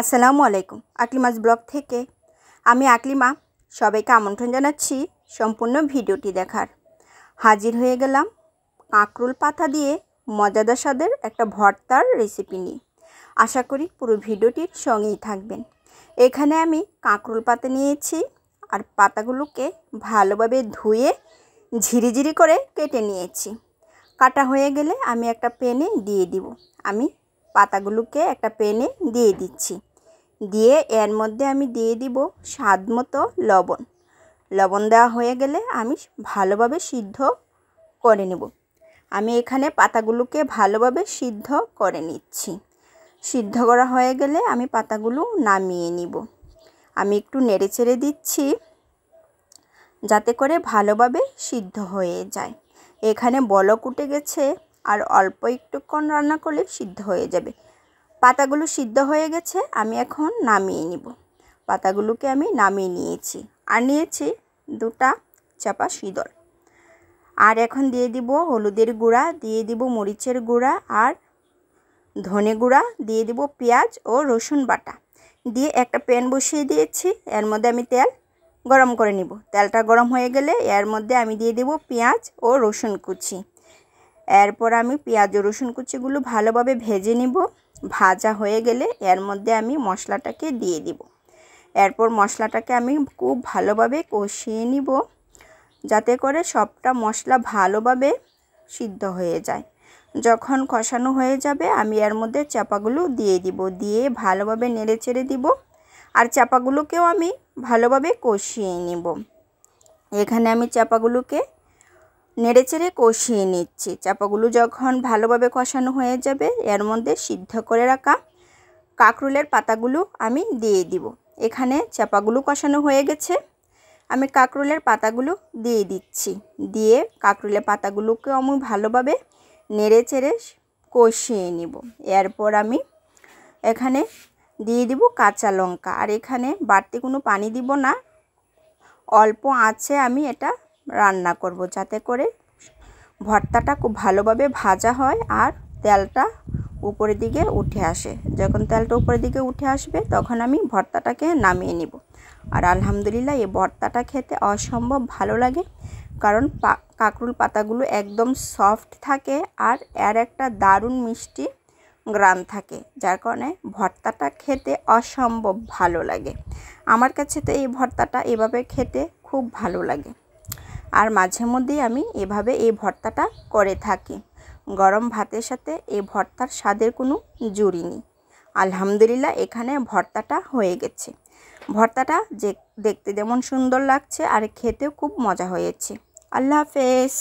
আসসালামু আলাইকুম। আকলিমাস ব্লগ থেকে আমি আকলিমা সবাইকে আমন্ত্রণ জানাচ্ছি সম্পূর্ণ ভিডিওটি দেখার। হাজির হয়ে গেলাম কাঁকরোল পাতা দিয়ে মজাদার স্বাদের একটা ভর্তার রেসিপি নিয়ে। আশা করি পুরো ভিডিওটির সঙ্গেই থাকবেন। এখানে আমি কাঁকরোল পাতা নিয়েছি আর পাতাগুলোকে ভালোভাবে ধুয়ে ঝিরিঝিরি করে কেটে নিয়েছি। কাটা হয়ে গেলে আমি একটা প্যানে দিয়ে দিব। আমি পাতাগুলোকে একটা প্যানে দিয়ে দিচ্ছি। দিয়ে এর মধ্যে আমি দিয়ে দিব স্বাদ মতো লবণ। লবণ দেওয়া হয়ে গেলে আমি ভালোভাবে সিদ্ধ করে নেব। আমি এখানে পাতাগুলোকে ভালোভাবে সিদ্ধ করে নিচ্ছি। সিদ্ধ করা হয়ে গেলে আমি পাতাগুলো নামিয়ে নিব। আমি একটু নেড়েচেড়ে দিচ্ছি যাতে করে ভালোভাবে সিদ্ধ হয়ে যায়। এখানে বলক উঠে গেছে আর অল্প একটুক্ষণ রান্না করলে সিদ্ধ হয়ে যাবে। পাতাগুলো সিদ্ধ হয়ে গেছে, আমি এখন নামিয়ে নিব। পাতাগুলোকে আমি নামিয়ে নিয়েছি আর নিয়েছি 2টা চাপা শিদল। আর এখন দিয়ে দিব হলুদের গুঁড়া, দিয়ে দিব মরিচের গুঁড়া আর ধনে গুঁড়া, দিয়ে দিব পেঁয়াজ ও রসুন বাটা। দিয়ে একটা প্যান বসিয়ে দিয়েছি, এর মধ্যে আমি তেল গরম করে নিব। তেলটা গরম হয়ে গেলে এর মধ্যে আমি দিয়ে দেব পেঁয়াজ ও রসুন কুচি। এরপর আমি পেঁয়াজ ও রসুন কুচিগুলো ভালোভাবে ভেজে নিব। ভাজা হয়ে গেলে এর মধ্যে আমি মশলাটাকে দিয়ে দিব। এরপর মশলাটাকে আমি খুব ভালোভাবে কষিয়ে নিব যাতে করে সবটা মশলা ভালোভাবে সিদ্ধ হয়ে যায়। যখন কষানো হয়ে যাবে আমি এর মধ্যে চাপাগুলো দিয়ে দিব। দিয়ে ভালোভাবে নেড়েচেড়ে দিব আর চাপাগুলোকেও আমি ভালোভাবে কষিয়ে নিব। এখানে আমি চাপাগুলোকে নেড়েচেড়ে কষিয়ে নিচ্ছি। চাপাগুলো যখন ভালোভাবে কষানো হয়ে যাবে এর মধ্যে সিদ্ধ করে রাখা কাঁকরোলের পাতাগুলো আমি দিয়ে দিব। এখানে চাপাগুলো কষানো হয়ে গেছে, আমি কাঁকরোলের পাতাগুলো দিয়ে দিচ্ছি। দিয়ে কাঁকরোলের পাতাগুলোকে আমি ভালোভাবে নেড়েচেড়ে কষিয়ে নিব। এরপর আমি এখানে দিয়ে দিব কাঁচা লঙ্কা। আর এখানে বাড়তি কোনো পানি দিব না, অল্প আঁচে আমি এটা রান্না করব যাতে করে ভর্তাটা খুব ভালোভাবে ভাজা হয় আর তেলটা উপরের দিকে উঠে আসে। যখন তেলটা উপরের দিকে উঠে আসবে তখন আমি ভর্তাটাকে নামিয়ে নিব। আর আলহামদুলিল্লাহ এই ভর্তাটা খেতে অসম্ভব ভালো লাগে, কারণ কাঁকরোল পাতাগুলো একদম সফট থাকে আর এর একটা দারুণ মিষ্টি গ্রান থাকে, যার কারণে ভর্তাটা খেতে অসম্ভব ভালো লাগে। আমার কাছে তো এই ভর্তাটা এভাবে খেতে খুব ভালো লাগে। আর মাঝে মধ্যেই আমি এভাবে এই ভর্তাটা করে থাকি। গরম ভাতের সাথে এই ভর্তার স্বাদের কোনো জুড়ি নেই। আলহামদুলিল্লাহ এখানে ভর্তাটা হয়ে গেছে। ভর্তাটা দেখতে যেমন সুন্দর লাগছে আর খেতেও খুব মজা হয়েছে। আল্লাহ হাফেজ।